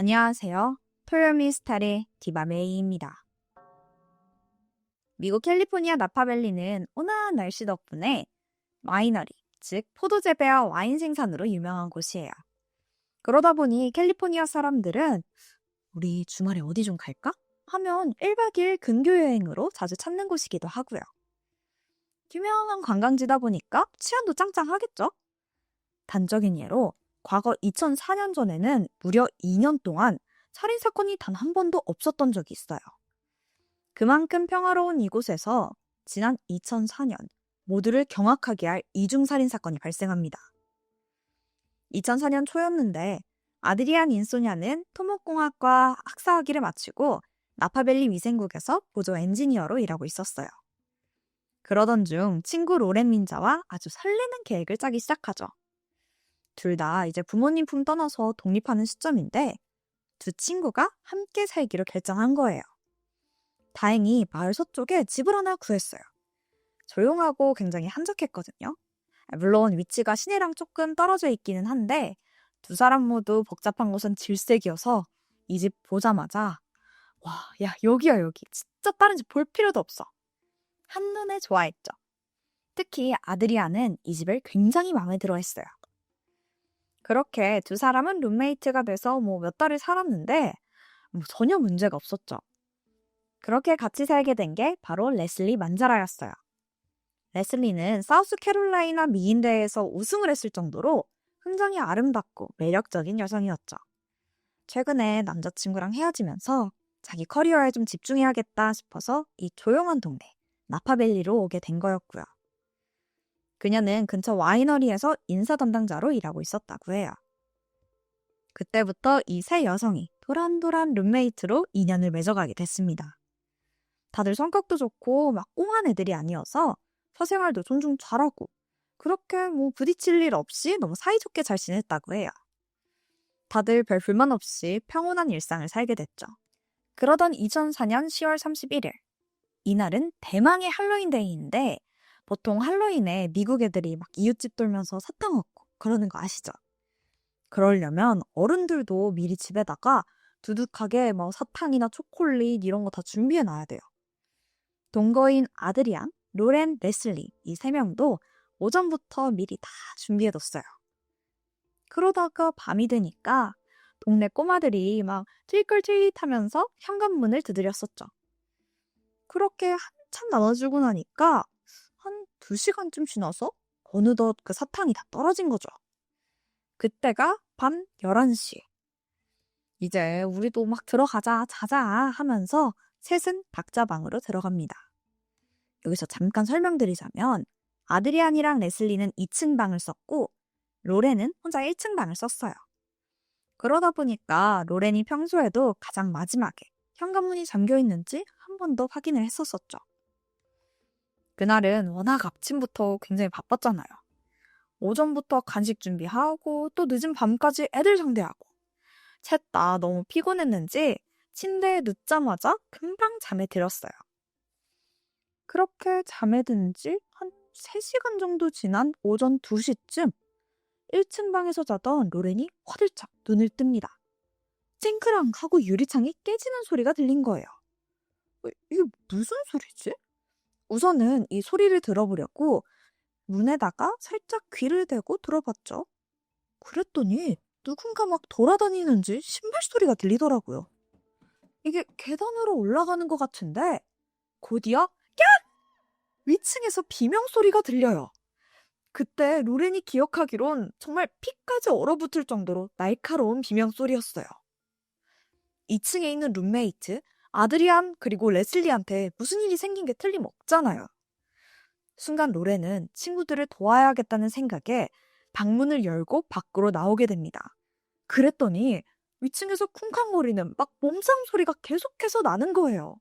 안녕하세요. 토요미스터리 디바메이입니다. 미국 캘리포니아 나파밸리는 온화한 날씨 덕분에 와이너리, 즉 포도 재배와 와인 생산으로 유명한 곳이에요. 그러다 보니 캘리포니아 사람들은 우리 주말에 어디 좀 갈까? 하면 1박 2일 근교 여행으로 자주 찾는 곳이기도 하고요. 유명한 관광지다 보니까 치안도 짱짱하겠죠? 단적인 예로 과거 2004년 전에는 무려 2년 동안 살인사건이 단 한 번도 없었던 적이 있어요. 그만큼 평화로운 이곳에서 지난 2004년 모두를 경악하게 할 이중살인사건이 발생합니다. 2004년 초였는데 아드리안 인소냐는 토목공학과 학사학위를 마치고 나파밸리 위생국에서 보조 엔지니어로 일하고 있었어요. 그러던 중 친구 로렌 민자와 아주 설레는 계획을 짜기 시작하죠. 둘 다 이제 부모님 품 떠나서 독립하는 시점인데 두 친구가 함께 살기로 결정한 거예요. 다행히 마을 서쪽에 집을 하나 구했어요. 조용하고 굉장히 한적했거든요. 물론 위치가 시내랑 조금 떨어져 있기는 한데 두 사람 모두 복잡한 곳은 질색이어서 이 집 보자마자 와, 야, 여기야 여기. 진짜 다른 집 볼 필요도 없어. 한눈에 좋아했죠. 특히 아드리아는 이 집을 굉장히 마음에 들어 했어요. 그렇게 두 사람은 룸메이트가 돼서 몇 달을 살았는데 전혀 문제가 없었죠. 그렇게 같이 살게 된 게 바로 레슬리 만자라였어요. 레슬리는 사우스캐롤라이나 미인대회에서 우승을 했을 정도로 굉장히 아름답고 매력적인 여성이었죠. 최근에 남자친구랑 헤어지면서 자기 커리어에 좀 집중해야겠다 싶어서 이 조용한 동네 나파밸리로 오게 된 거였고요. 그녀는 근처 와이너리에서 인사 담당자로 일하고 있었다고 해요. 그때부터 이 세 여성이 도란도란 룸메이트로 인연을 맺어가게 됐습니다. 다들 성격도 좋고 막 꽁한 애들이 아니어서 사생활도 존중 잘하고 그렇게 부딪힐 일 없이 너무 사이좋게 잘 지냈다고 해요. 다들 별 불만 없이 평온한 일상을 살게 됐죠. 그러던 2004년 10월 31일 이날은 대망의 할로윈데이인데 보통 할로윈에 미국 애들이 막 이웃집 돌면서 사탕 얻고 그러는 거 아시죠? 그러려면 어른들도 미리 집에다가 두둑하게 사탕이나 초콜릿 이런 거 다 준비해 놔야 돼요. 동거인 아드리안, 로렌, 레슬리 이 세 명도 오전부터 미리 다 준비해뒀어요. 그러다가 밤이 되니까 동네 꼬마들이 막 트윗걸트윗하면서 현관문을 두드렸었죠. 그렇게 한참 나눠주고 나니까 한 2시간쯤 지나서 어느덧 그 사탕이 다 떨어진 거죠. 그때가 밤 11시. 이제 우리도 막 들어가자, 자자 하면서 셋은 각자 방으로 들어갑니다. 여기서 잠깐 설명드리자면 아드리안이랑 레슬리는 2층 방을 썼고 로렌은 혼자 1층 방을 썼어요. 그러다 보니까 로렌이 평소에도 가장 마지막에 현관문이 잠겨 있는지 한 번 더 확인을 했었었죠. 그날은 워낙 아침부터 굉장히 바빴잖아요. 오전부터 간식 준비하고 또 늦은 밤까지 애들 상대하고 셋 다 너무 피곤했는지 침대에 눕자마자 금방 잠에 들었어요. 그렇게 잠에 든 지 한 3시간 정도 지난 오전 2시쯤 1층 방에서 자던 로렌이 화들짝 눈을 뜹니다. 쨍크랑 하고 유리창이 깨지는 소리가 들린 거예요. 이게 무슨 소리지? 우선은 이 소리를 들어보려고 문에다가 살짝 귀를 대고 들어봤죠. 그랬더니 누군가 막 돌아다니는지 신발 소리가 들리더라고요. 이게 계단으로 올라가는 것 같은데 곧이어 야! 위층에서 비명 소리가 들려요. 그때 로렌이 기억하기론 정말 피까지 얼어붙을 정도로 날카로운 비명 소리였어요. 2층에 있는 룸메이트 아드리안 그리고 레슬리한테 무슨 일이 생긴 게 틀림없잖아요. 순간 로렌은 친구들을 도와야겠다는 생각에 방문을 열고 밖으로 나오게 됩니다. 그랬더니 위층에서 쿵쾅거리는 막 몸싸움 소리가 계속해서 나는 거예요.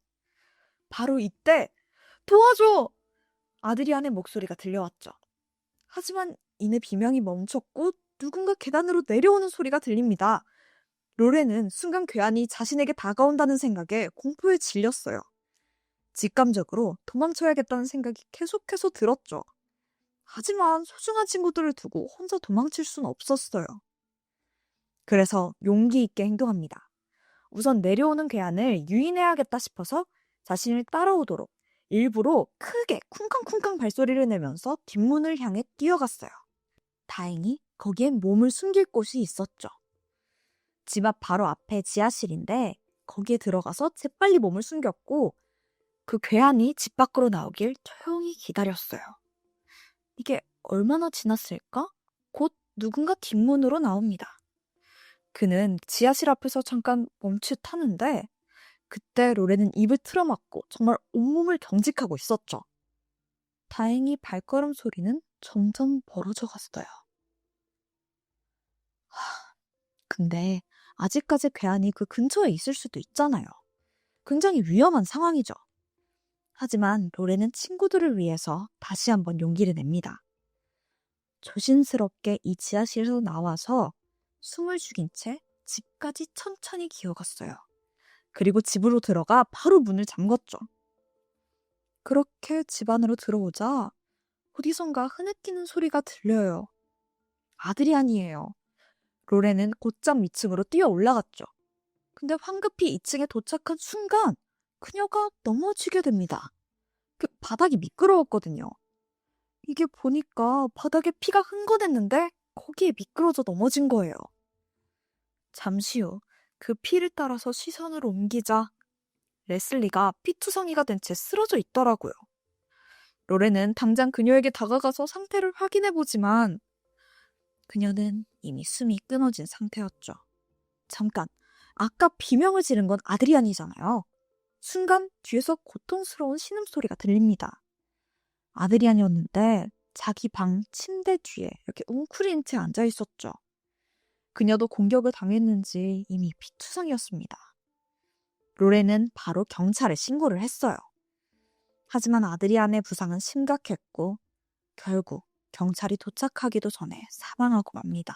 바로 이때 도와줘! 아드리안의 목소리가 들려왔죠. 하지만 이내 비명이 멈췄고 누군가 계단으로 내려오는 소리가 들립니다. 로렌은 순간 괴한이 자신에게 다가온다는 생각에 공포에 질렸어요. 직감적으로 도망쳐야겠다는 생각이 계속해서 들었죠. 하지만 소중한 친구들을 두고 혼자 도망칠 수는 없었어요. 그래서 용기 있게 행동합니다. 우선 내려오는 괴한을 유인해야겠다 싶어서 자신을 따라오도록 일부러 크게 쿵쾅쿵쾅 발소리를 내면서 뒷문을 향해 뛰어갔어요. 다행히 거기엔 몸을 숨길 곳이 있었죠. 집 앞 바로 앞에 지하실인데 거기에 들어가서 재빨리 몸을 숨겼고 그 괴한이 집 밖으로 나오길 조용히 기다렸어요. 이게 얼마나 지났을까? 곧 누군가 뒷문으로 나옵니다. 그는 지하실 앞에서 잠깐 멈칫하는데 그때 로렌은 입을 틀어막고 정말 온몸을 경직하고 있었죠. 다행히 발걸음 소리는 점점 벌어져 갔어요. 근데 아직까지 괴한이 그 근처에 있을 수도 있잖아요. 굉장히 위험한 상황이죠. 하지만 로렌은 친구들을 위해서 다시 한번 용기를 냅니다. 조심스럽게 이 지하실에서 나와서 숨을 죽인 채 집까지 천천히 기어갔어요. 그리고 집으로 들어가 바로 문을 잠궜죠. 그렇게 집 안으로 들어오자 어디선가 흐느끼는 소리가 들려요. 아드리안이에요. 로렌은 곧장 위층으로 뛰어 올라갔죠. 근데 황급히 2층에 도착한 순간 그녀가 넘어지게 됩니다. 그 바닥이 미끄러웠거든요. 이게 보니까 바닥에 피가 흥건했는데 거기에 미끄러져 넘어진 거예요. 잠시 후 그 피를 따라서 시선을 옮기자 레슬리가 피투성이가 된 채 쓰러져 있더라고요. 로렌은 당장 그녀에게 다가가서 상태를 확인해보지만 그녀는 이미 숨이 끊어진 상태였죠. 잠깐, 아까 비명을 지른 건 아드리안이잖아요. 순간 뒤에서 고통스러운 신음소리가 들립니다. 아드리안이었는데 자기 방 침대 뒤에 이렇게 웅크린 채 앉아 있었죠. 그녀도 공격을 당했는지 이미 피투성이었습니다. 로렌은 바로 경찰에 신고를 했어요. 하지만 아드리안의 부상은 심각했고 결국 경찰이 도착하기도 전에 사망하고 맙니다.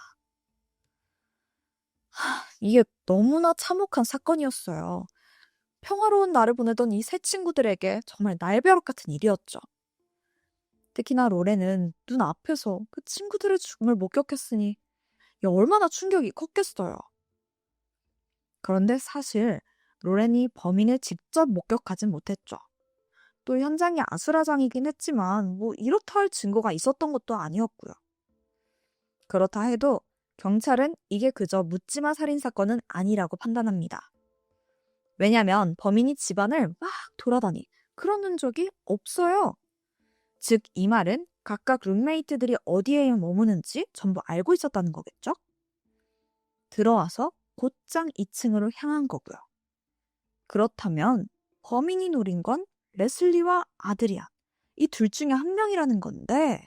이게 너무나 참혹한 사건이었어요. 평화로운 날을 보내던 이 세 친구들에게 정말 날벼락 같은 일이었죠. 특히나 로렌은 눈앞에서 그 친구들의 죽음을 목격했으니 얼마나 충격이 컸겠어요. 그런데 사실 로렌이 범인을 직접 목격하진 못했죠. 또 현장이 아수라장이긴 했지만 이렇다 할 증거가 있었던 것도 아니었고요. 그렇다 해도 경찰은 이게 그저 묻지마 살인사건은 아니라고 판단합니다. 왜냐면 범인이 집안을 막 돌아다니 그런 흔적이 없어요. 즉 이 말은 각각 룸메이트들이 어디에 머무는지 전부 알고 있었다는 거겠죠? 들어와서 곧장 2층으로 향한 거고요. 그렇다면 범인이 노린 건 레슬리와 아드리안, 이 둘 중에 한 명이라는 건데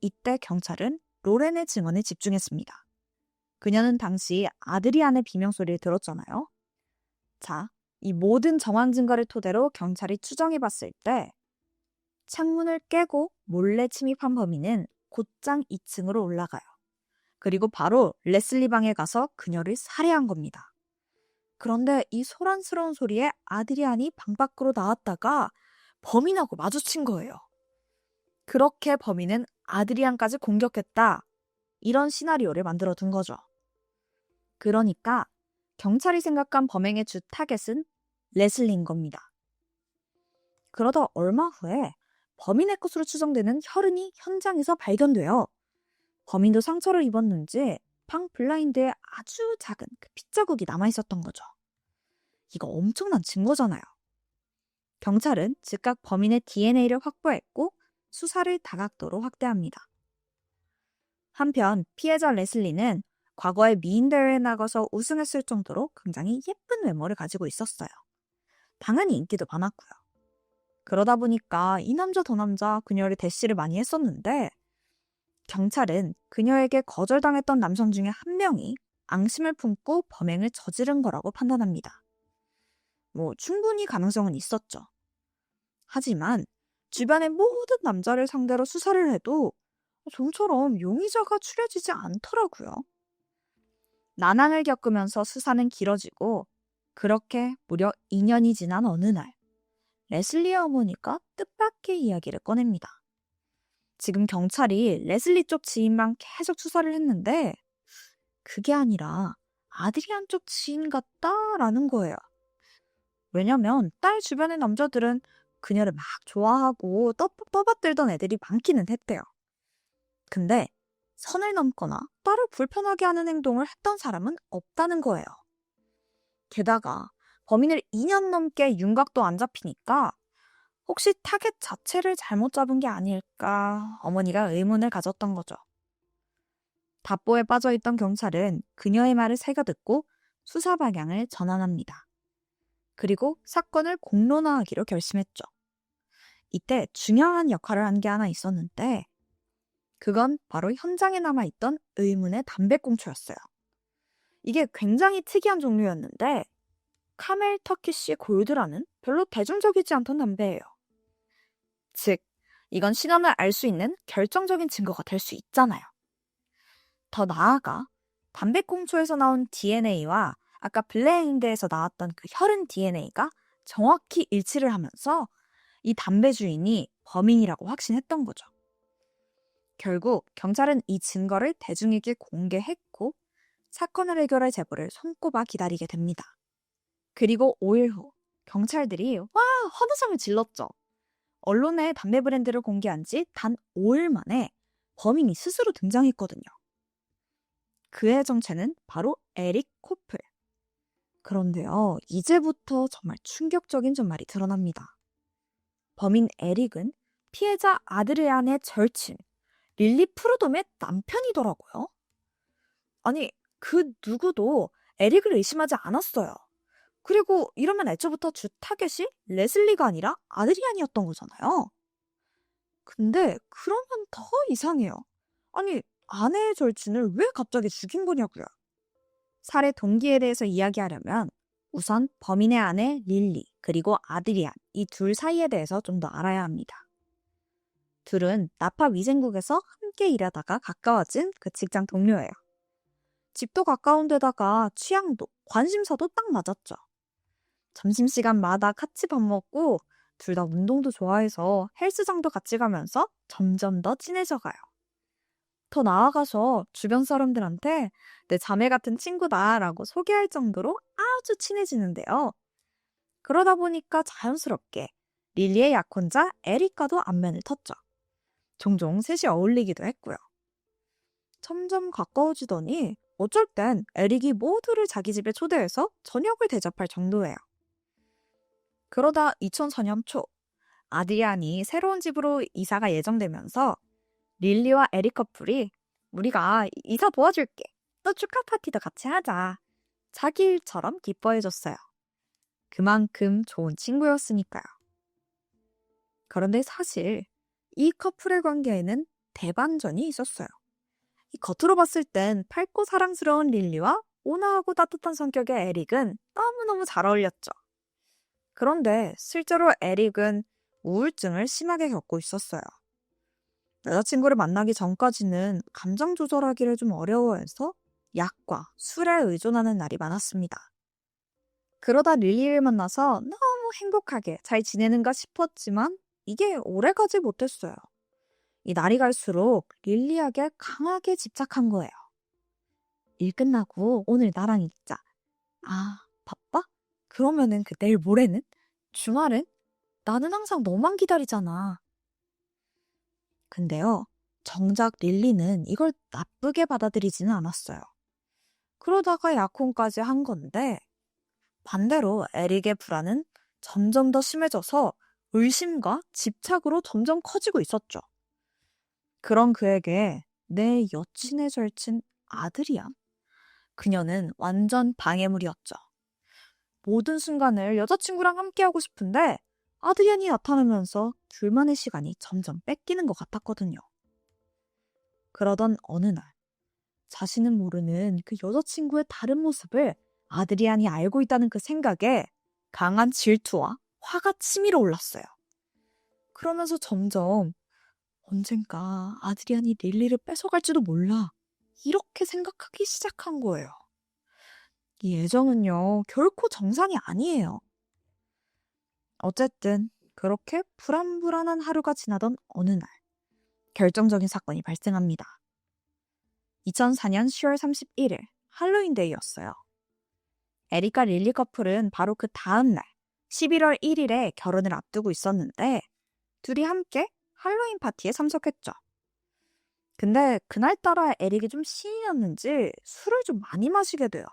이때 경찰은 로렌의 증언에 집중했습니다. 그녀는 당시 아드리안의 비명소리를 들었잖아요. 자, 이 모든 정황 증거를 토대로 경찰이 추정해봤을 때 창문을 깨고 몰래 침입한 범인은 곧장 2층으로 올라가요. 그리고 바로 레슬리 방에 가서 그녀를 살해한 겁니다. 그런데 이 소란스러운 소리에 아드리안이 방 밖으로 나왔다가 범인하고 마주친 거예요. 그렇게 범인은 아드리안까지 공격했다. 이런 시나리오를 만들어 둔 거죠. 그러니까 경찰이 생각한 범행의 주 타겟은 레슬리인 겁니다. 그러다 얼마 후에 범인의 것으로 추정되는 혈흔이 현장에서 발견돼요. 범인도 상처를 입었는지 방 블라인드에 아주 작은 그 핏자국이 남아있었던 거죠. 이거 엄청난 증거잖아요. 경찰은 즉각 범인의 DNA를 확보했고 수사를 다각도로 확대합니다. 한편 피해자 레슬리는 과거에 미인 대회에 나가서 우승했을 정도로 굉장히 예쁜 외모를 가지고 있었어요. 당연히 인기도 많았고요. 그러다 보니까 이 남자 저 남자 그녀를 대시를 많이 했었는데 경찰은 그녀에게 거절당했던 남성 중에 한 명이 앙심을 품고 범행을 저지른 거라고 판단합니다. 충분히 가능성은 있었죠. 하지만 주변의 모든 남자를 상대로 수사를 해도 좀처럼 용의자가 추려지지 않더라고요. 난항을 겪으면서 수사는 길어지고 그렇게 무려 2년이 지난 어느 날 레슬리의 어머니가 뜻밖의 이야기를 꺼냅니다. 지금 경찰이 레슬리 쪽 지인만 계속 수사를 했는데 그게 아니라 아드리안 쪽 지인 같다라는 거예요. 왜냐면 딸 주변의 남자들은 그녀를 막 좋아하고 떠받들던 애들이 많기는 했대요. 근데 선을 넘거나 딸을 불편하게 하는 행동을 했던 사람은 없다는 거예요. 게다가 범인을 2년 넘게 윤곽도 안 잡히니까 혹시 타겟 자체를 잘못 잡은 게 아닐까 어머니가 의문을 가졌던 거죠. 답보에 빠져있던 경찰은 그녀의 말을 새겨듣고 수사 방향을 전환합니다. 그리고 사건을 공론화하기로 결심했죠. 이때 중요한 역할을 한 게 하나 있었는데 그건 바로 현장에 남아있던 의문의 담배꽁초였어요. 이게 굉장히 특이한 종류였는데 카멜 터키시 골드라는 별로 대중적이지 않던 담배예요. 즉, 이건 신원을 알 수 있는 결정적인 증거가 될 수 있잖아요. 더 나아가 담배꽁초에서 나온 DNA와 아까 블레인드에서 나왔던 그 혈흔 DNA가 정확히 일치를 하면서 이 담배 주인이 범인이라고 확신했던 거죠. 결국 경찰은 이 증거를 대중에게 공개했고 사건을 해결할 제보를 손꼽아 기다리게 됩니다. 그리고 5일 후 경찰들이 환호성을 질렀죠. 언론에 담배 브랜드를 공개한 지 단 5일 만에 범인이 스스로 등장했거든요. 그의 정체는 바로 에릭 코플. 그런데요, 이제부터 정말 충격적인 전말이 드러납니다. 범인 에릭은 피해자 아드리안의 절친 릴리 프루돔의 남편이더라고요. 아니, 그 누구도 에릭을 의심하지 않았어요. 그리고 이러면 애초부터 주 타겟이 레슬리가 아니라 아드리안이었던 거잖아요. 근데 그러면 더 이상해요. 아니, 아내의 절친을 왜 갑자기 죽인 거냐고요. 살해 동기에 대해서 이야기하려면 우선 범인의 아내 릴리 그리고 아드리안 이 둘 사이에 대해서 좀 더 알아야 합니다. 둘은 나파 위생국에서 함께 일하다가 가까워진 그 직장 동료예요. 집도 가까운 데다가 취향도 관심사도 딱 맞았죠. 점심시간마다 같이 밥 먹고 둘 다 운동도 좋아해서 헬스장도 같이 가면서 점점 더 친해져가요. 더 나아가서 주변 사람들한테 내 자매 같은 친구다라고 소개할 정도로 아주 친해지는데요. 그러다 보니까 자연스럽게 릴리의 약혼자 에리카도 안면을 텄죠. 종종 셋이 어울리기도 했고요. 점점 가까워지더니 어쩔 땐 에릭이 모두를 자기 집에 초대해서 저녁을 대접할 정도예요. 그러다 2004년 초 아드리안이 새로운 집으로 이사가 예정되면서 릴리와 에릭 커플이 우리가 이사 도와줄게. 또 축하 파티도 같이 하자. 자기 일처럼 기뻐해줬어요. 그만큼 좋은 친구였으니까요. 그런데 사실 이 커플의 관계에는 대반전이 있었어요. 겉으로 봤을 땐 밝고 사랑스러운 릴리와 온화하고 따뜻한 성격의 에릭은 너무너무 잘 어울렸죠. 그런데 실제로 에릭은 우울증을 심하게 겪고 있었어요. 여자친구를 만나기 전까지는 감정 조절하기를 좀 어려워해서 약과 술에 의존하는 날이 많았습니다. 그러다 릴리를 만나서 너무 행복하게 잘 지내는가 싶었지만 이게 오래가지 못했어요. 이 날이 갈수록 릴리에게 강하게 집착한 거예요. 일 끝나고 오늘 나랑 있자. 아, 바빠? 그러면은 내일 모레는? 주말은? 나는 항상 너만 기다리잖아. 근데요, 정작 릴리는 이걸 나쁘게 받아들이지는 않았어요. 그러다가 약혼까지 한 건데 반대로 에릭의 불안은 점점 더 심해져서 의심과 집착으로 점점 커지고 있었죠. 그런 그에게 내 여친의 절친 아드리안? 그녀는 완전 방해물이었죠. 모든 순간을 여자친구랑 함께하고 싶은데 아드리안이 나타나면서 둘만의 시간이 점점 뺏기는 것 같았거든요. 그러던 어느 날 자신은 모르는 그 여자친구의 다른 모습을 아드리안이 알고 있다는 그 생각에 강한 질투와 화가 치밀어 올랐어요. 그러면서 점점 언젠가 아드리안이 릴리를 뺏어갈지도 몰라. 이렇게 생각하기 시작한 거예요. 이 애정은요, 결코 정상이 아니에요. 어쨌든 그렇게 불안불안한 하루가 지나던 어느 날 결정적인 사건이 발생합니다. 2004년 10월 31일 할로윈데이였어요. 에릭과 릴리 커플은 바로 그 다음 날 11월 1일에 결혼을 앞두고 있었는데 둘이 함께 할로윈 파티에 참석했죠. 근데 그날따라 에릭이 좀 신이 났는지 술을 좀 많이 마시게 돼요.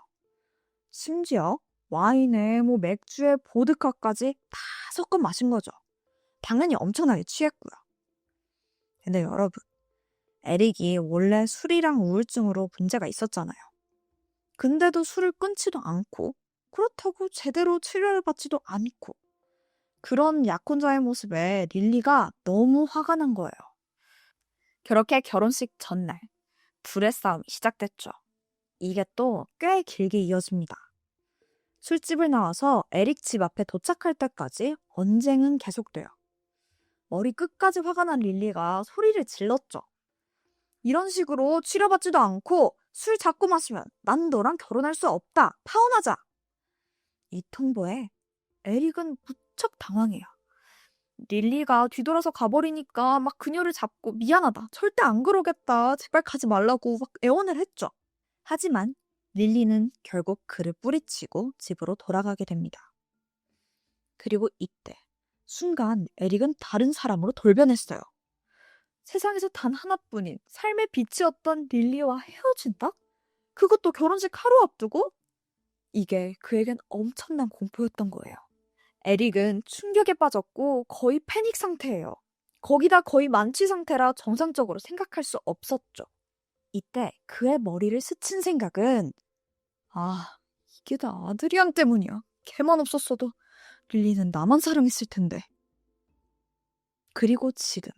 심지어 와인에 맥주에 보드카까지 다 섞어 마신 거죠. 당연히 엄청나게 취했고요. 근데 여러분, 에릭이 원래 술이랑 우울증으로 문제가 있었잖아요. 근데도 술을 끊지도 않고 그렇다고 제대로 치료를 받지도 않고 그런 약혼자의 모습에 릴리가 너무 화가 난 거예요. 그렇게 결혼식 전날 불의 싸움이 시작됐죠. 이게 또 꽤 길게 이어집니다. 술집을 나와서 에릭 집 앞에 도착할 때까지 언쟁은 계속돼요. 머리 끝까지 화가 난 릴리가 소리를 질렀죠. 이런 식으로 치료받지도 않고 술 자꾸 마시면 난 너랑 결혼할 수 없다. 파혼하자. 이 통보에 에릭은 무척 당황해요. 릴리가 뒤돌아서 가버리니까 막 그녀를 잡고 미안하다. 절대 안 그러겠다. 제발 가지 말라고 막 애원을 했죠. 하지만 릴리는 결국 그를 뿌리치고 집으로 돌아가게 됩니다. 그리고 이때 순간 에릭은 다른 사람으로 돌변했어요. 세상에서 단 하나뿐인 삶의 빛이었던 릴리와 헤어진다? 그것도 결혼식 하루 앞두고? 이게 그에겐 엄청난 공포였던 거예요. 에릭은 충격에 빠졌고 거의 패닉 상태예요. 거기다 거의 만취 상태라 정상적으로 생각할 수 없었죠. 이때 그의 머리를 스친 생각은 이게 다 아드리안 때문이야. 걔만 없었어도 릴리는 나만 사랑했을 텐데. 그리고 지금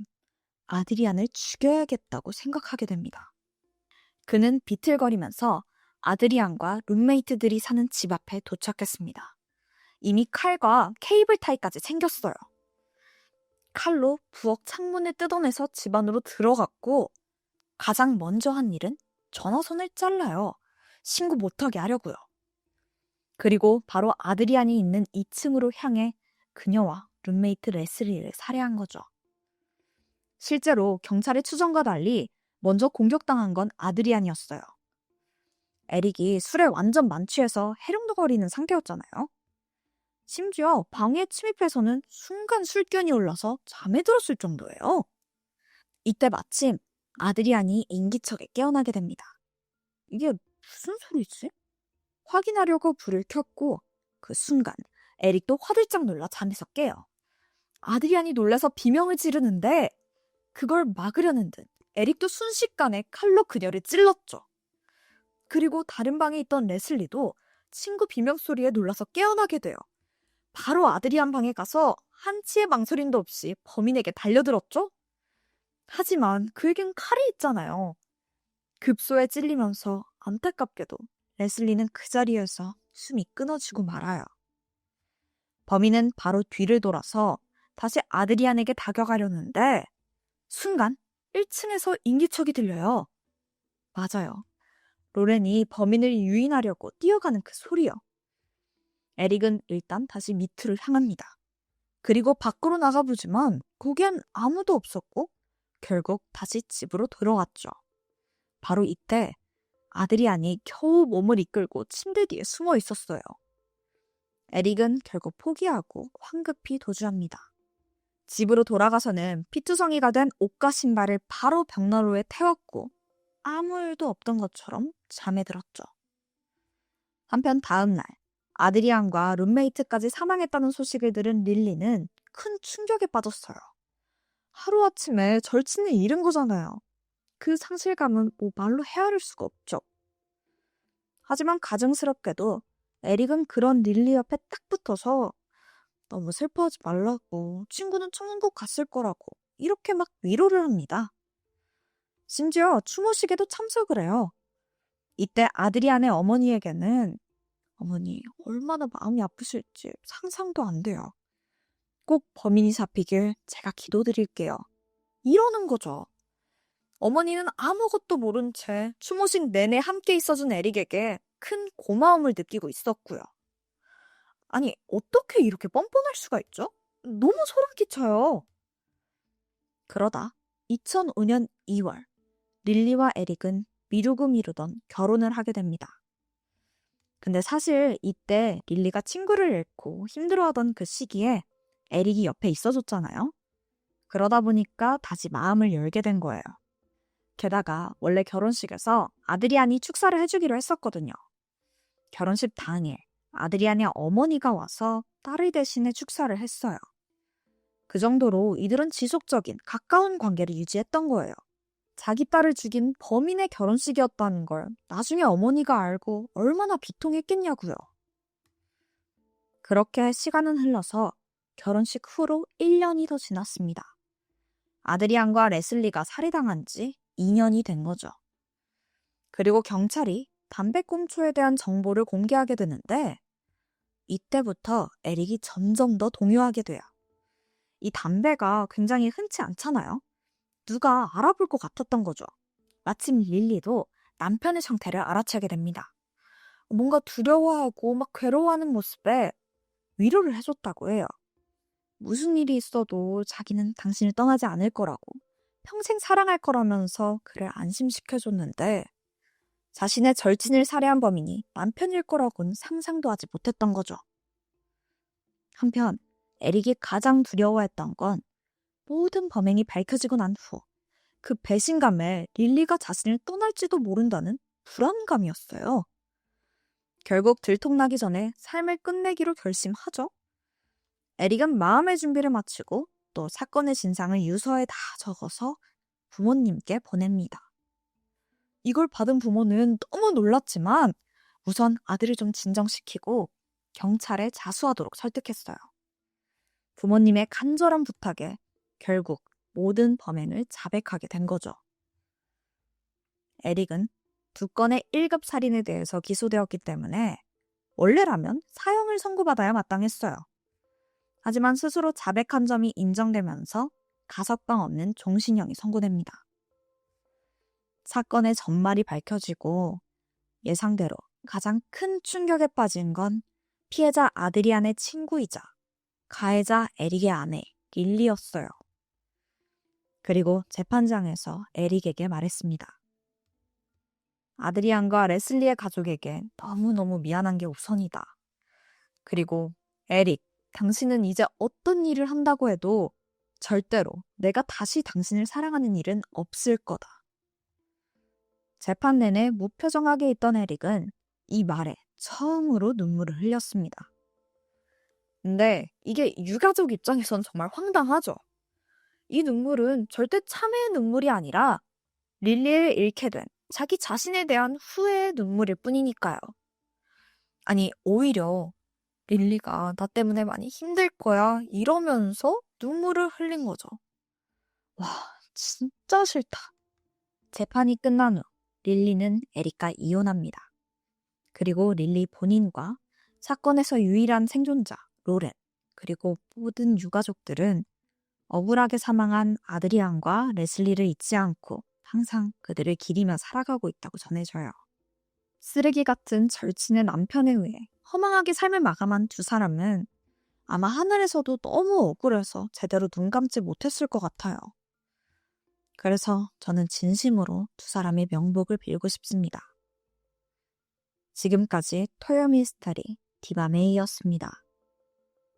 아드리안을 죽여야겠다고 생각하게 됩니다. 그는 비틀거리면서 아드리안과 룸메이트들이 사는 집 앞에 도착했습니다. 이미 칼과 케이블 타이까지 챙겼어요. 칼로 부엌 창문을 뜯어내서 집 안으로 들어갔고 가장 먼저 한 일은 전화선을 잘라요. 신고 못하게 하려고요. 그리고 바로 아드리안이 있는 2층으로 향해 그녀와 룸메이트 레슬리를 살해한 거죠. 실제로 경찰의 추정과 달리 먼저 공격당한 건 아드리안이었어요. 에릭이 술에 완전 만취해서 해롱거리는 상태였잖아요. 심지어 방에 침입해서는 순간 술기운이 올라서 잠에 들었을 정도예요. 이때 마침 아드리안이 인기척에 깨어나게 됩니다. 이게 무슨 소리지? 확인하려고 불을 켰고 그 순간 에릭도 화들짝 놀라 잠에서 깨요. 아드리안이 놀라서 비명을 지르는데 그걸 막으려는 듯 에릭도 순식간에 칼로 그녀를 찔렀죠. 그리고 다른 방에 있던 레슬리도 친구 비명소리에 놀라서 깨어나게 돼요. 바로 아드리안 방에 가서 한치의 망설임도 없이 범인에게 달려들었죠? 하지만 그에겐 칼이 있잖아요. 급소에 찔리면서 안타깝게도 레슬리는 그 자리에서 숨이 끊어지고 말아요. 범인은 바로 뒤를 돌아서 다시 아드리안에게 다가가려는데 순간 1층에서 인기척이 들려요. 맞아요. 로렌이 범인을 유인하려고 뛰어가는 그 소리요. 에릭은 일단 다시 밑으로 향합니다. 그리고 밖으로 나가보지만 거기엔 아무도 없었고 결국 다시 집으로 돌아왔죠. 바로 이때 아드리안이 겨우 몸을 이끌고 침대 뒤에 숨어 있었어요. 에릭은 결국 포기하고 황급히 도주합니다. 집으로 돌아가서는 피투성이가 된 옷과 신발을 바로 벽난로에 태웠고 아무 일도 없던 것처럼 잠에 들었죠. 한편 다음 날 아드리안과 룸메이트까지 사망했다는 소식을 들은 릴리는 큰 충격에 빠졌어요. 하루아침에 절친을 잃은 거잖아요. 그 상실감은 말로 헤아릴 수가 없죠. 하지만 가증스럽게도 에릭은 그런 릴리 옆에 딱 붙어서 너무 슬퍼하지 말라고, 친구는 천국국 갔을 거라고 이렇게 막 위로를 합니다. 심지어 추모식에도 참석을 해요. 이때 아드리안의 어머니에게는 어머니 얼마나 마음이 아프실지 상상도 안 돼요. 꼭 범인이 잡히길 제가 기도드릴게요. 이러는 거죠. 어머니는 아무것도 모른 채 추모식 내내 함께 있어준 에릭에게 큰 고마움을 느끼고 있었고요. 아니, 어떻게 이렇게 뻔뻔할 수가 있죠? 너무 소름 끼쳐요. 그러다 2005년 2월 릴리와 에릭은 미루고 미루던 결혼을 하게 됩니다. 근데 사실 이때 릴리가 친구를 잃고 힘들어하던 그 시기에 에릭이 옆에 있어줬잖아요. 그러다 보니까 다시 마음을 열게 된 거예요. 게다가 원래 결혼식에서 아드리안이 축사를 해주기로 했었거든요. 결혼식 당일 아드리안의 어머니가 와서 딸을 대신해 축사를 했어요. 그 정도로 이들은 지속적인 가까운 관계를 유지했던 거예요. 자기 딸을 죽인 범인의 결혼식이었다는 걸 나중에 어머니가 알고 얼마나 비통했겠냐고요. 그렇게 시간은 흘러서 결혼식 후로 1년이 더 지났습니다. 아드리안과 레슬리가 살해당한 지 2년이 된 거죠. 그리고 경찰이 담배꽁초에 대한 정보를 공개하게 되는데 이때부터 에릭이 점점 더 동요하게 돼요. 이 담배가 굉장히 흔치 않잖아요. 누가 알아볼 것 같았던 거죠. 마침 릴리도 남편의 상태를 알아채게 됩니다. 뭔가 두려워하고 막 괴로워하는 모습에 위로를 해줬다고 해요. 무슨 일이 있어도 자기는 당신을 떠나지 않을 거라고 평생 사랑할 거라면서 그를 안심시켜줬는데 자신의 절친을 살해한 범인이 남편일 거라고는 상상도 하지 못했던 거죠. 한편 에릭이 가장 두려워했던 건 모든 범행이 밝혀지고 난 후 그 배신감에 릴리가 자신을 떠날지도 모른다는 불안감이었어요. 결국 들통나기 전에 삶을 끝내기로 결심하죠. 에릭은 마음의 준비를 마치고 또 사건의 진상을 유서에 다 적어서 부모님께 보냅니다. 이걸 받은 부모는 너무 놀랐지만 우선 아들을 좀 진정시키고 경찰에 자수하도록 설득했어요. 부모님의 간절한 부탁에 결국 모든 범행을 자백하게 된 거죠. 에릭은 2건의 1급 살인에 대해서 기소되었기 때문에 원래라면 사형을 선고받아야 마땅했어요. 하지만 스스로 자백한 점이 인정되면서 가석방 없는 종신형이 선고됩니다. 사건의 전말이 밝혀지고 예상대로 가장 큰 충격에 빠진 건 피해자 아드리안의 친구이자 가해자 에릭의 아내 릴리였어요. 그리고 재판장에서 에릭에게 말했습니다. 아드리안과 레슬리의 가족에게 너무너무 미안한 게 우선이다. 그리고 에릭, 당신은 이제 어떤 일을 한다고 해도 절대로 내가 다시 당신을 사랑하는 일은 없을 거다. 재판 내내 무표정하게 있던 에릭은 이 말에 처음으로 눈물을 흘렸습니다. 근데 이게 유가족 입장에선 정말 황당하죠. 이 눈물은 절대 참회의 눈물이 아니라 릴리를 잃게 된 자기 자신에 대한 후회의 눈물일 뿐이니까요. 아니, 오히려 릴리가 나 때문에 많이 힘들 거야 이러면서 눈물을 흘린 거죠. 와, 진짜 싫다. 재판이 끝난 후 릴리는 에릭과 이혼합니다. 그리고 릴리 본인과 사건에서 유일한 생존자 로렌 그리고 모든 유가족들은 억울하게 사망한 아드리안과 레슬리를 잊지 않고 항상 그들을 기리며 살아가고 있다고 전해져요. 쓰레기 같은 절친의 남편에 의해 허망하게 삶을 마감한 두 사람은 아마 하늘에서도 너무 억울해서 제대로 눈 감지 못했을 것 같아요. 그래서 저는 진심으로 두 사람의 명복을 빌고 싶습니다. 지금까지 토요 미스터리 디바메이였습니다.